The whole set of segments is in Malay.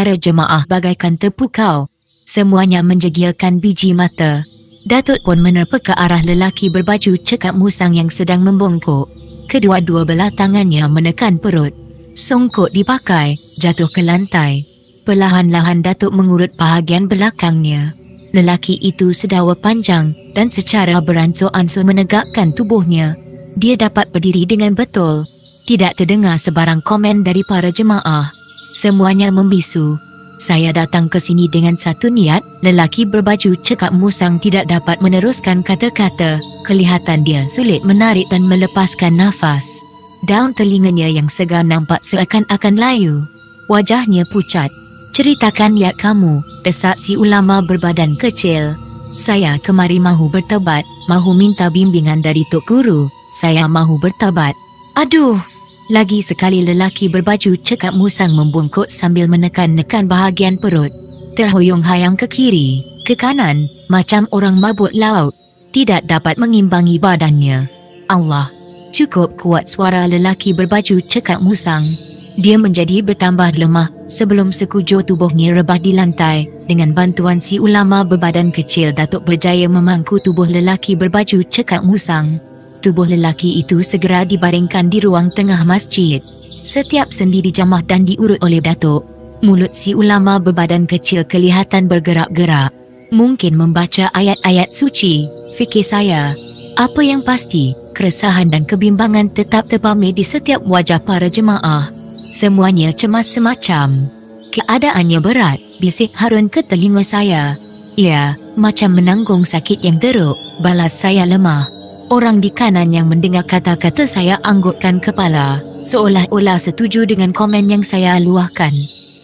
Para jemaah bagaikan terpukau. Semuanya menjegilkan biji mata. Datuk pun menerpa ke arah lelaki berbaju cekap musang yang sedang membongkok. Kedua-dua belah tangannya menekan perut. Songkok dipakai, jatuh ke lantai. Perlahan-lahan Datuk mengurut bahagian belakangnya. Lelaki itu sedawa panjang dan secara beransur-ansur menegakkan tubuhnya. Dia dapat berdiri dengan betul. Tidak terdengar sebarang komen dari para jemaah. Semuanya membisu. Saya datang ke sini dengan satu niat. Lelaki berbaju cekap musang tidak dapat meneruskan kata-kata. Kelihatan dia sulit menarik dan melepaskan nafas. Daun telinganya yang segar nampak seakan-akan layu. Wajahnya pucat. "Ceritakan niat kamu," desak si ulama berbadan kecil. "Saya kemari mahu bertaubat, mahu minta bimbingan dari Tok Guru. Saya mahu bertaubat." "Aduh!" Lagi sekali lelaki berbaju cekap musang membungkuk sambil menekan-nekan bahagian perut. Terhuyung-hayang ke kiri, ke kanan, macam orang mabuk laut. Tidak dapat mengimbangi badannya. "Allah!" Cukup kuat suara lelaki berbaju cekap musang. Dia menjadi bertambah lemah sebelum sekujur tubuhnya rebah di lantai. Dengan bantuan si ulama berbadan kecil, Datuk berjaya memangku tubuh lelaki berbaju cekap musang. Tubuh lelaki itu segera dibaringkan di ruang tengah masjid. Setiap sendi dijamah dan diurut oleh Datuk. Mulut si ulama berbadan kecil kelihatan bergerak-gerak. Mungkin membaca ayat-ayat suci, fikir saya. Apa yang pasti, keresahan dan kebimbangan tetap terpamer di setiap wajah para jemaah. Semuanya cemas semacam. "Keadaannya berat," bisik Harun ke telinga saya. "Ya, macam menanggung sakit yang teruk," balas saya lemah. Orang di kanan yang mendengar kata-kata saya anggukkan kepala, seolah-olah setuju dengan komen yang saya luahkan.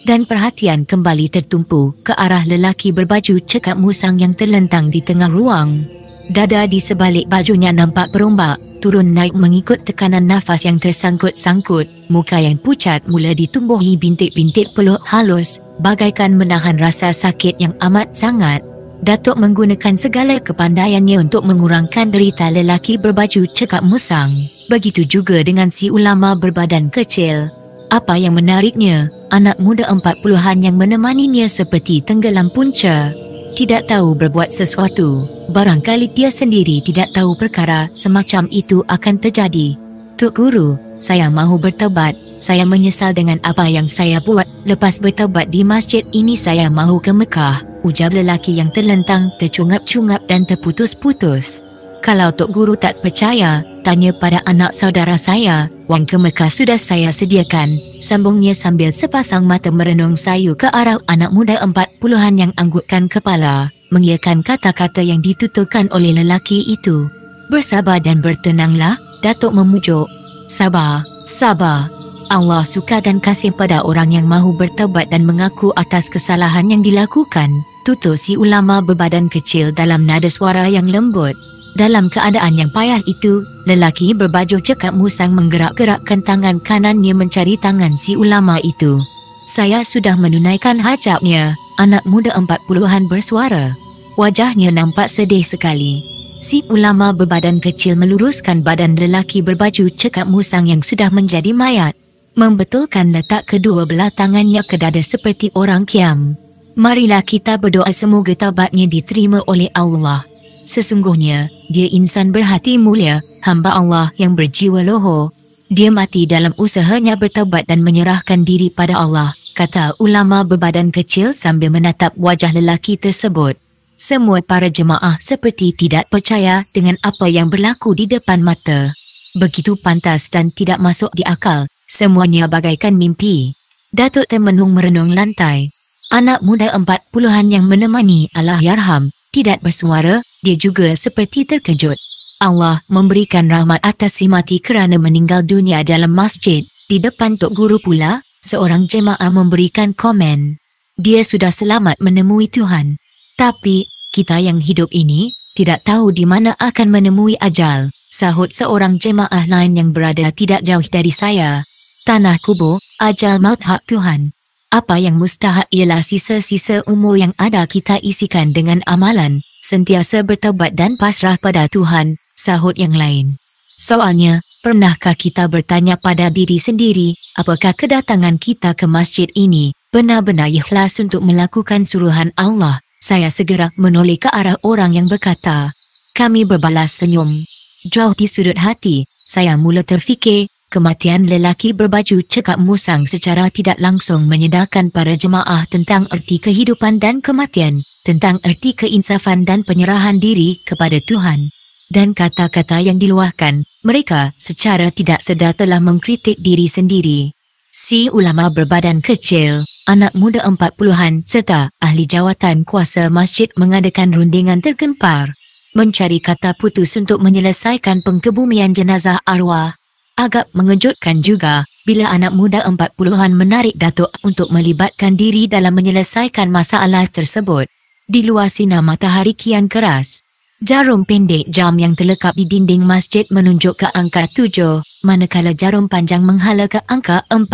Dan perhatian kembali tertumpu ke arah lelaki berbaju cekap musang yang terlentang di tengah ruang. Dada di sebalik bajunya nampak berombak, turun naik mengikut tekanan nafas yang tersangkut-sangkut. Muka yang pucat mula ditumbuhi bintik-bintik peluk halus, bagaikan menahan rasa sakit yang amat sangat. Datuk menggunakan segala kepandaiannya untuk mengurangkan derita lelaki berbaju cekap musang. Begitu juga dengan si ulama berbadan kecil. Apa yang menariknya, anak muda 40-an yang menemaninya seperti tenggelam punca. Tidak tahu berbuat sesuatu. Barangkali dia sendiri tidak tahu perkara semacam itu akan terjadi. "Tok Guru, saya mahu bertaubat. Saya menyesal dengan apa yang saya buat. Lepas bertaubat di masjid ini saya mahu ke Mekah," ujar lelaki yang terlentang, tercungap-cungap dan terputus-putus. "Kalau Tok Guru tak percaya, tanya pada anak saudara saya. Wang ke Mekah sudah saya sediakan," sambungnya sambil sepasang mata merenung sayu ke arah anak muda 40-an yang anggukkan kepala, mengiyakan kata-kata yang dituturkan oleh lelaki itu. "Bersabar dan bertenanglah," Datuk memujuk. "Sabar, sabar. Allah suka dan kasih pada orang yang mahu bertaubat dan mengaku atas kesalahan yang dilakukan," tutur si ulama berbadan kecil dalam nada suara yang lembut. Dalam keadaan yang payah itu, lelaki berbaju cekap musang menggerak-gerakkan tangan kanannya mencari tangan si ulama itu. "Saya sudah menunaikan hajatnya," anak muda 40-an bersuara. Wajahnya nampak sedih sekali. Si ulama berbadan kecil meluruskan badan lelaki berbaju cekap musang yang sudah menjadi mayat. Membetulkan letak kedua belah tangannya ke dada seperti orang kiam. "Marilah kita berdoa semoga taubatnya diterima oleh Allah. Sesungguhnya, dia insan berhati mulia, hamba Allah yang berjiwa lohor. Dia mati dalam usahanya bertaubat dan menyerahkan diri pada Allah," kata ulama berbadan kecil sambil menatap wajah lelaki tersebut. Semua para jemaah seperti tidak percaya dengan apa yang berlaku di depan mata. Begitu pantas dan tidak masuk di akal, semuanya bagaikan mimpi. Datuk termenung merenung lantai. Anak muda 40-an yang menemani Allahyarham tidak bersuara, dia juga seperti terkejut. Allah memberikan rahmat atas si mati kerana meninggal dunia dalam masjid. Di depan Tok Guru pula, seorang jemaah memberikan komen. "Dia sudah selamat menemui Tuhan. Tapi, kita yang hidup ini, tidak tahu di mana akan menemui ajal," sahut seorang jemaah lain yang berada tidak jauh dari saya. "Tanah kubur, ajal maut hak Tuhan. Apa yang mustahak ialah sisa-sisa umur yang ada kita isikan dengan amalan, sentiasa bertaubat dan pasrah pada Tuhan," sahut yang lain. "Soalnya, pernahkah kita bertanya pada diri sendiri, apakah kedatangan kita ke masjid ini Benar-benar ikhlas untuk melakukan suruhan Allah. Saya segera menoleh ke arah orang yang berkata. Kami berbalas senyum. Jauh di sudut hati, saya mula terfikir, kematian lelaki berbaju cekak musang secara tidak langsung menyedarkan para jemaah tentang erti kehidupan dan kematian, tentang erti keinsafan dan penyerahan diri kepada Tuhan. Dan kata-kata yang diluahkan, mereka secara tidak sedar telah mengkritik diri sendiri. Si ulama berbadan kecil, anak muda 40-an serta ahli jawatan kuasa masjid mengadakan rundingan tergempar, mencari kata putus untuk menyelesaikan pengkebumian jenazah arwah. Agak mengejutkan juga bila anak muda 40-an menarik Datuk untuk melibatkan diri dalam menyelesaikan masalah tersebut. Di luar sinar matahari kian keras, jarum pendek jam yang terlekat di dinding masjid menunjuk ke angka 7, manakala jarum panjang menghala ke angka 4.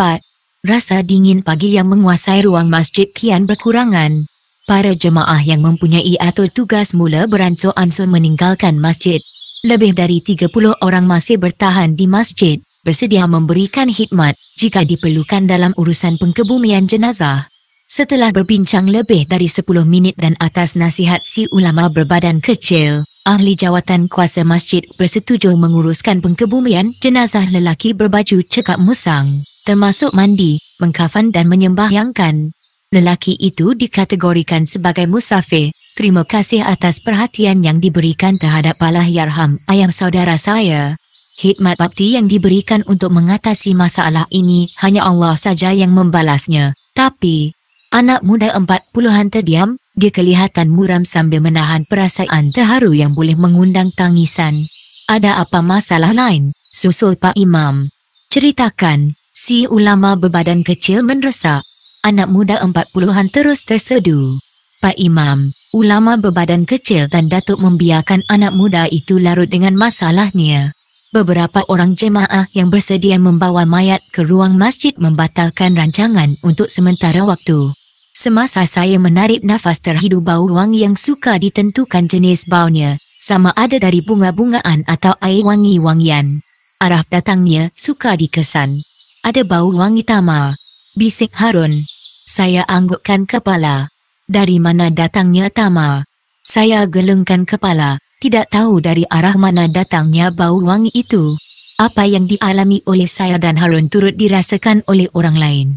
Rasa dingin pagi yang menguasai ruang masjid kian berkurangan. Para jemaah yang mempunyai atur tugas mula beransur-ansur meninggalkan masjid. Lebih dari 30 orang masih bertahan di masjid, bersedia memberikan khidmat jika diperlukan dalam urusan pengkebumian jenazah. Setelah berbincang lebih dari 10 minit dan atas nasihat si ulama berbadan kecil, ahli jawatan kuasa masjid bersetuju menguruskan pengkebumian jenazah lelaki berbaju cekak musang, termasuk mandi, mengkafan dan menyembahyangkan. Lelaki itu dikategorikan sebagai musafir. Terima kasih atas perhatian yang diberikan terhadap Allahyarham ayah saudara saya. Khidmat bakti yang diberikan untuk mengatasi masalah ini hanya Allah saja yang membalasnya. Tapi anak muda 40-an terdiam, dia kelihatan muram sambil menahan perasaan terharu yang boleh mengundang tangisan. Ada apa masalah lain? Susul Pak Imam. Ceritakan, si ulama berbadan kecil mendesak. Anak muda 40-an terus tersedu. Pak Imam, ulama berbadan kecil dan Datuk membiarkan anak muda itu larut dengan masalahnya. Beberapa orang jemaah yang bersedia membawa mayat ke ruang masjid membatalkan rancangan untuk sementara waktu. Semasa saya menarik nafas terhidu bau wangi yang suka ditentukan jenis baunya, sama ada dari bunga-bungaan atau air wangi-wangian. Arah datangnya suka dikesan. Ada bau wangi tamar. Bisik Harun. Saya anggukkan kepala. Dari mana datangnya tamar? Saya gelengkan kepala, tidak tahu dari arah mana datangnya bau wangi itu. Apa yang dialami oleh saya dan Harun turut dirasakan oleh orang lain.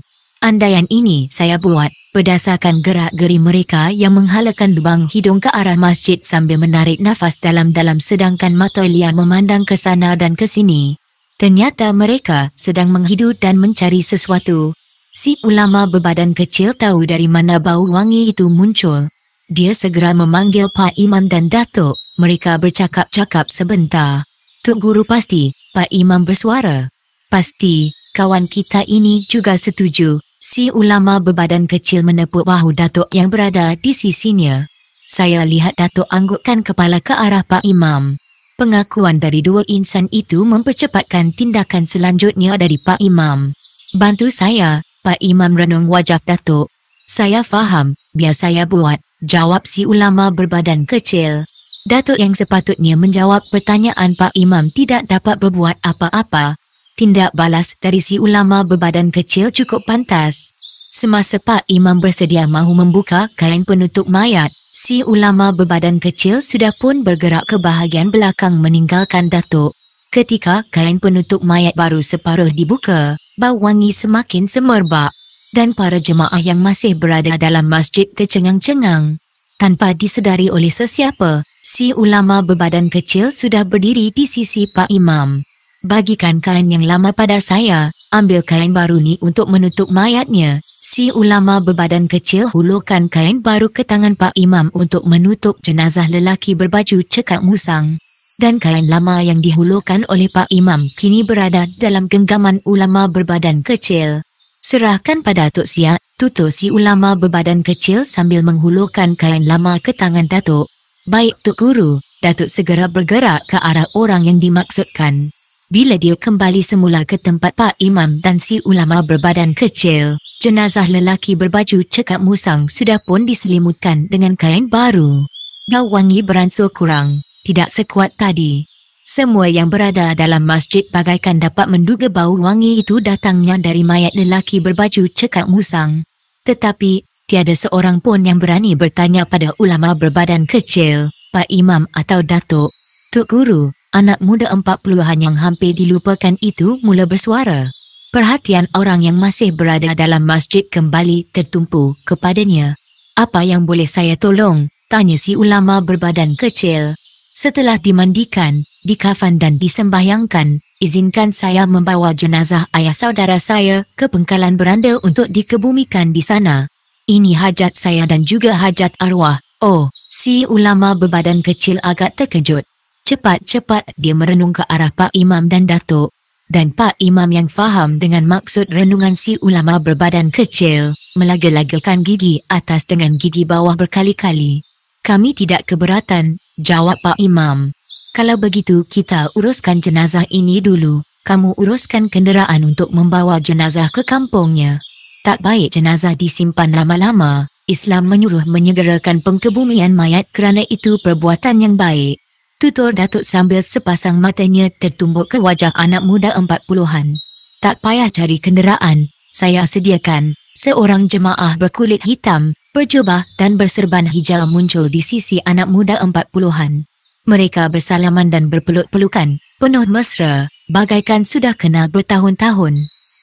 Andaian ini saya buat berdasarkan gerak-geri mereka yang menghalakan lubang hidung ke arah masjid sambil menarik nafas dalam-dalam sedangkan mata liar memandang ke sana dan ke sini. Ternyata mereka sedang menghidu dan mencari sesuatu. Si ulama berbadan kecil tahu dari mana bau wangi itu muncul. Dia segera memanggil Pak Imam dan Datuk. Mereka bercakap-cakap sebentar. Tuk Guru pasti, Pak Imam bersuara. Pasti, kawan kita ini juga setuju. Si ulama berbadan kecil menepuk bahu Datuk yang berada di sisinya. Saya lihat Datuk anggukkan kepala ke arah Pak Imam. Pengakuan dari dua insan itu mempercepatkan tindakan selanjutnya dari Pak Imam. Bantu saya, Pak Imam renung wajah Datuk. Saya faham, biar saya buat, jawab si ulama berbadan kecil. Datuk yang sepatutnya menjawab pertanyaan Pak Imam tidak dapat berbuat apa-apa. Tindak balas dari si ulama berbadan kecil cukup pantas. Semasa Pak Imam bersedia mahu membuka kain penutup mayat, si ulama berbadan kecil sudah pun bergerak ke bahagian belakang meninggalkan Datuk. Ketika kain penutup mayat baru separuh dibuka, bau wangi semakin semerbak. Dan para jemaah yang masih berada dalam masjid tercengang-cengang. Tanpa disedari oleh sesiapa, si ulama berbadan kecil sudah berdiri di sisi Pak Imam. Bagikan kain yang lama pada saya, ambil kain baru ni untuk menutup mayatnya. Si ulama berbadan kecil hulurkan kain baru ke tangan Pak Imam untuk menutup jenazah lelaki berbaju cekak musang. Dan kain lama yang dihulurkan oleh Pak Imam kini berada dalam genggaman ulama berbadan kecil. Serahkan pada Tok Siak, tutur si ulama berbadan kecil sambil menghulurkan kain lama ke tangan Datuk. Baik Tok Guru, Datuk segera bergerak ke arah orang yang dimaksudkan. Bila dia kembali semula ke tempat Pak Imam dan si ulama berbadan kecil, jenazah lelaki berbaju cekak musang sudah pun diselimutkan dengan kain baru. Bau wangi beransur kurang, tidak sekuat tadi. Semua yang berada dalam masjid bagaikan dapat menduga bau wangi itu datangnya dari mayat lelaki berbaju cekak musang. Tetapi, tiada seorang pun yang berani bertanya pada ulama berbadan kecil, Pak Imam atau Datuk. Tuk Guru, anak muda 40-an yang hampir dilupakan itu mula bersuara. Perhatian orang yang masih berada dalam masjid kembali tertumpu kepadanya. Apa yang boleh saya tolong? Tanya si ulama berbadan kecil. Setelah dimandikan, dikafan dan disembahyangkan, izinkan saya membawa jenazah ayah saudara saya ke pengkalan beranda untuk dikebumikan di sana. Ini hajat saya dan juga hajat arwah. Oh, si ulama berbadan kecil agak terkejut. Cepat-cepat dia merenung ke arah Pak Imam dan Datuk. Dan Pak Imam yang faham dengan maksud renungan si ulama berbadan kecil, melaga-lagakan gigi atas dengan gigi bawah berkali-kali. Kami tidak keberatan, jawab Pak Imam. Kalau begitu kita uruskan jenazah ini dulu. Kamu uruskan kenderaan untuk membawa jenazah ke kampungnya. Tak baik jenazah disimpan lama-lama. Islam menyuruh menyegerakan pengkebumian mayat kerana itu perbuatan yang baik. Tutur Datuk sambil sepasang matanya tertumbuk ke wajah anak muda 40-an. Tak payah cari kenderaan, saya sediakan. Seorang jemaah berkulit hitam, berjubah dan berserban hijau muncul di sisi anak muda 40-an. Mereka bersalaman dan berpeluk-pelukan, penuh mesra, bagaikan sudah kenal bertahun-tahun.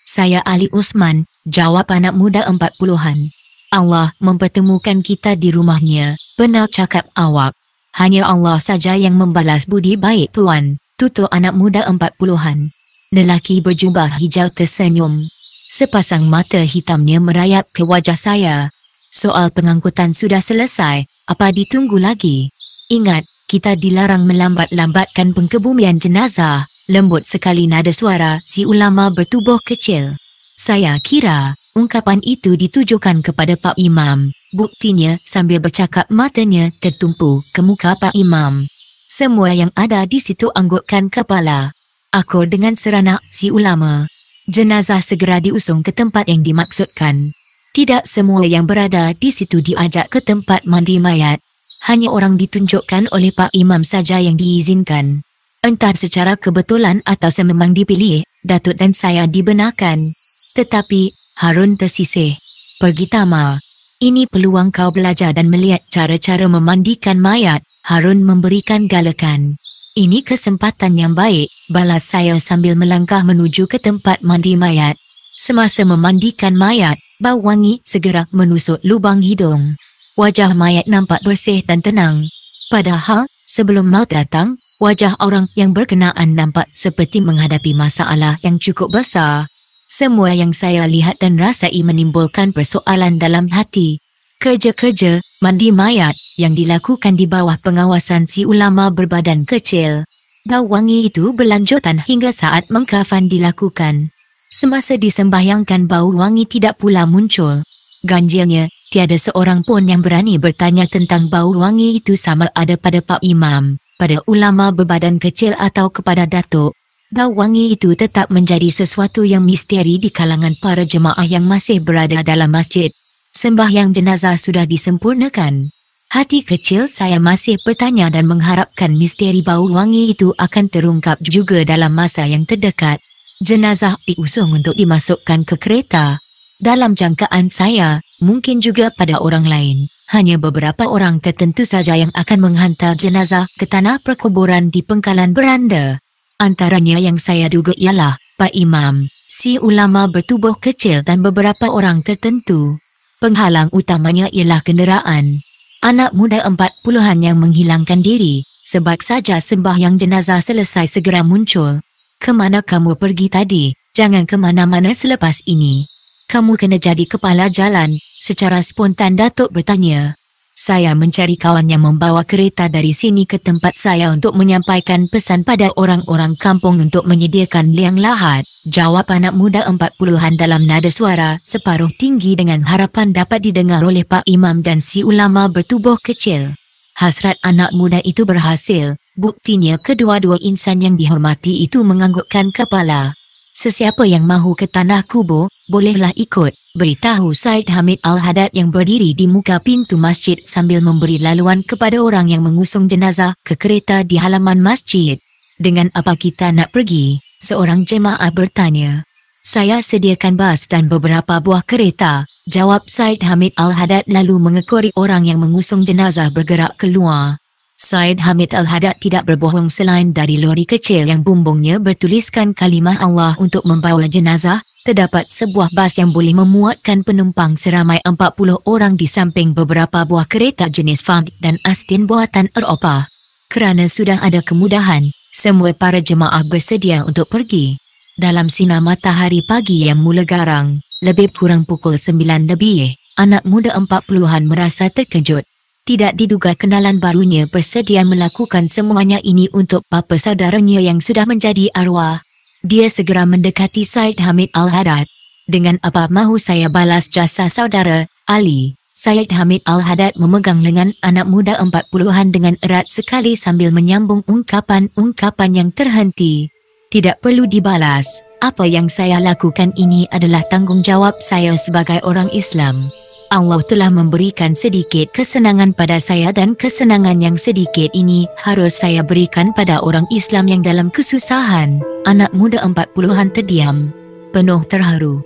Saya Ali Usman, jawab anak muda 40-an. Allah mempertemukan kita di rumahnya, benar cakap awak. Hanya Allah saja yang membalas budi baik tuan, tutur anak muda 40-an. Lelaki berjubah hijau tersenyum. Sepasang mata hitamnya merayap ke wajah saya. Soal pengangkutan sudah selesai, apa ditunggu lagi? Ingat, kita dilarang melambat-lambatkan pengkebumian jenazah. Lembut sekali nada suara si ulama bertubuh kecil. Saya kira, ungkapan itu ditujukan kepada Pak Imam. Buktinya sambil bercakap matanya tertumpu ke muka Pak Imam. Semua yang ada di situ anggukkan kepala. Akur dengan seronok si ulama. Jenazah segera diusung ke tempat yang dimaksudkan. Tidak semua yang berada di situ diajak ke tempat mandi mayat. Hanya orang ditunjukkan oleh Pak Imam saja yang diizinkan. Entah secara kebetulan atau sememang dipilih, Datuk dan saya dibenarkan. Tetapi, Harun tersisih. Pergi Tama. Ini peluang kau belajar dan melihat cara-cara memandikan mayat, Harun memberikan galakan. Ini kesempatan yang baik, balas saya sambil melangkah menuju ke tempat mandi mayat. Semasa memandikan mayat, bau wangi segera menusuk lubang hidung. Wajah mayat nampak bersih dan tenang. Padahal, sebelum maut datang, wajah orang yang berkenaan nampak seperti menghadapi masalah yang cukup besar. Semua yang saya lihat dan rasai menimbulkan persoalan dalam hati. Kerja-kerja mandi mayat yang dilakukan di bawah pengawasan si ulama berbadan kecil. Bau wangi itu berlanjutan hingga saat mengkafan dilakukan. Semasa disembahyangkan bau wangi tidak pula muncul. Ganjilnya, tiada seorang pun yang berani bertanya tentang bau wangi itu sama ada pada Pak Imam, pada ulama berbadan kecil atau kepada Datuk. Bau wangi itu tetap menjadi sesuatu yang misteri di kalangan para jemaah yang masih berada dalam masjid. Sembahyang jenazah sudah disempurnakan. Hati kecil saya masih bertanya dan mengharapkan misteri bau wangi itu akan terungkap juga dalam masa yang terdekat. Jenazah diusung untuk dimasukkan ke kereta. Dalam jangkaan saya, mungkin juga pada orang lain, hanya beberapa orang tertentu saja yang akan menghantar jenazah ke tanah perkuburan di pengkalan beranda. Antaranya yang saya duga ialah Pak Imam, si ulama bertubuh kecil dan beberapa orang tertentu. Penghalang utamanya ialah kenderaan. Anak muda 40-an yang menghilangkan diri, sebab saja sembahyang jenazah selesai segera muncul. Kemana kamu pergi tadi? Jangan kemana-mana selepas ini. Kamu kena jadi kepala jalan, secara spontan Datuk bertanya. Saya mencari kawan yang membawa kereta dari sini ke tempat saya untuk menyampaikan pesan pada orang-orang kampung untuk menyediakan liang lahat, jawab anak muda 40-an dalam nada suara separuh tinggi dengan harapan dapat didengar oleh Pak Imam dan si ulama bertubuh kecil. Hasrat anak muda itu berhasil, buktinya kedua-dua insan yang dihormati itu menganggukkan kepala. Sesiapa yang mahu ke tanah kubur, bolehlah ikut, beritahu Said Hamid Al-Haddad yang berdiri di muka pintu masjid sambil memberi laluan kepada orang yang mengusung jenazah ke kereta di halaman masjid. Dengan apa kita nak pergi? Seorang jemaah bertanya. Saya sediakan bas dan beberapa buah kereta, Jawab Said Hamid Al-Haddad lalu mengekori orang yang mengusung jenazah bergerak keluar. Said Hamid Al-Haddad tidak berbohong selain dari lori kecil yang bumbungnya bertuliskan kalimah Allah untuk membawa jenazah. Terdapat sebuah bas yang boleh memuatkan penumpang seramai 40 orang di samping beberapa buah kereta jenis Ford dan Aston buatan Eropah. Kerana sudah ada kemudahan, semua para jemaah bersedia untuk pergi. Dalam sinar matahari pagi yang mula garang, lebih kurang pukul 9 lebih, anak muda 40-an merasa terkejut. Tidak diduga kenalan barunya bersedia melakukan semuanya ini untuk bapa saudaranya yang sudah menjadi arwah. Dia segera mendekati Said Hamid Al-Haddad. Dengan apa mahu saya balas jasa saudara, Ali? Said Hamid Al-Haddad memegang lengan anak muda 40-an dengan erat sekali sambil menyambung ungkapan-ungkapan yang terhenti. Tidak perlu dibalas. Apa yang saya lakukan ini adalah tanggungjawab saya sebagai orang Islam. Allah telah memberikan sedikit kesenangan pada saya dan kesenangan yang sedikit ini harus saya berikan pada orang Islam yang dalam kesusahan. Anak muda 40-an terdiam, penuh terharu.